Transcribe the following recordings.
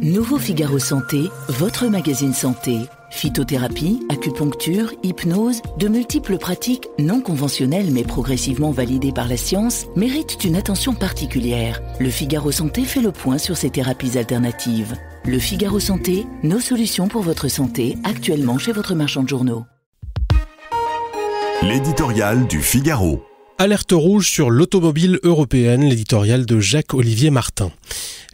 Nouveau Figaro Santé, votre magazine santé. Phytothérapie, acupuncture, hypnose, de multiples pratiques non conventionnelles mais progressivement validées par la science méritent une attention particulière. Le Figaro Santé fait le point sur ces thérapies alternatives. Le Figaro Santé, nos solutions pour votre santé, actuellement chez votre marchand de journaux. L'éditorial du Figaro. Alerte rouge sur l'automobile européenne, l'éditorial de Jacques-Olivier Martin.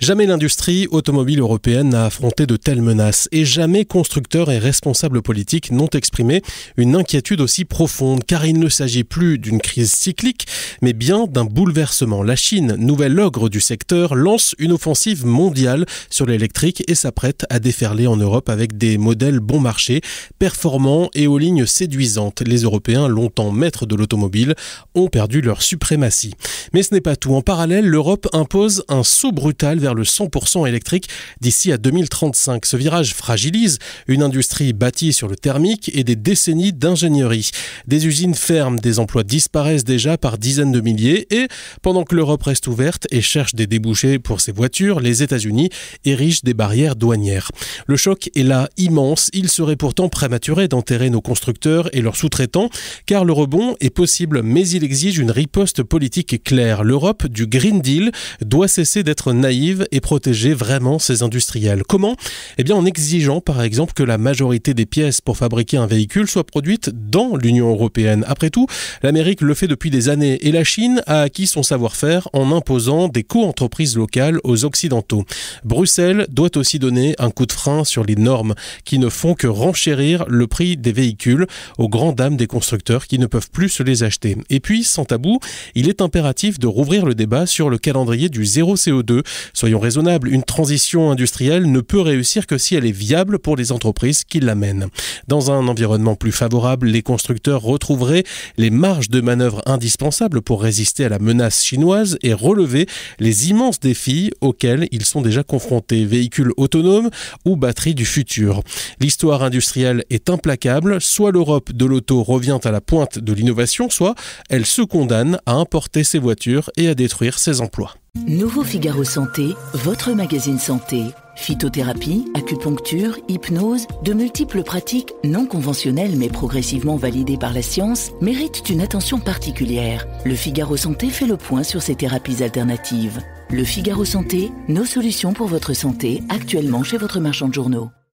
Jamais l'industrie automobile européenne n'a affronté de telles menaces et jamais constructeurs et responsables politiques n'ont exprimé une inquiétude aussi profonde, car il ne s'agit plus d'une crise cyclique, mais bien d'un bouleversement. La Chine, nouvel ogre du secteur, lance une offensive mondiale sur l'électrique et s'apprête à déferler en Europe avec des modèles bon marché, performants et aux lignes séduisantes. Les Européens, longtemps maîtres de l'automobile, ont perdu leur suprématie. Mais ce n'est pas tout. En parallèle, l'Europe impose un saut brutal vers le 100% électrique d'ici à 2035. Ce virage fragilise une industrie bâtie sur le thermique et des décennies d'ingénierie. Des usines ferment, des emplois disparaissent déjà par dizaines de milliers et pendant que l'Europe reste ouverte et cherche des débouchés pour ses voitures, les États-Unis érigent des barrières douanières. Le choc est là immense. Il serait pourtant prématuré d'enterrer nos constructeurs et leurs sous-traitants car le rebond est possible, mais il exige une riposte politique claire. L'Europe du Green Deal doit cesser d'être naïve et protéger vraiment ses industriels. Comment ? En exigeant par exemple que la majorité des pièces pour fabriquer un véhicule soient produites dans l'Union européenne. Après tout, l'Amérique le fait depuis des années et la Chine a acquis son savoir-faire en imposant des co-entreprises locales aux Occidentaux. Bruxelles doit aussi donner un coup de frein sur les normes qui ne font que renchérir le prix des véhicules aux grandes dames des constructeurs qui ne peuvent plus se les acheter. Et puis, sans tabou, il est impératif de rouvrir le débat sur le calendrier du zéro CO2. Soyons raisonnables, une transition industrielle ne peut réussir que si elle est viable pour les entreprises qui l'amènent. Dans un environnement plus favorable, les constructeurs retrouveraient les marges de manœuvre indispensables pour résister à la menace chinoise et relever les immenses défis auxquels ils sont déjà confrontés, véhicules autonomes ou batteries du futur. L'histoire industrielle est implacable, soit l'Europe de l'auto revient à la pointe de l'innovation, soit elle se condamne à importer ses voitures et à détruire ses emplois. Nouveau Figaro Santé, votre magazine santé. Phytothérapie, acupuncture, hypnose, de multiples pratiques non conventionnelles mais progressivement validées par la science méritent une attention particulière. Le Figaro Santé fait le point sur ces thérapies alternatives. Le Figaro Santé, nos solutions pour votre santé, actuellement chez votre marchand de journaux.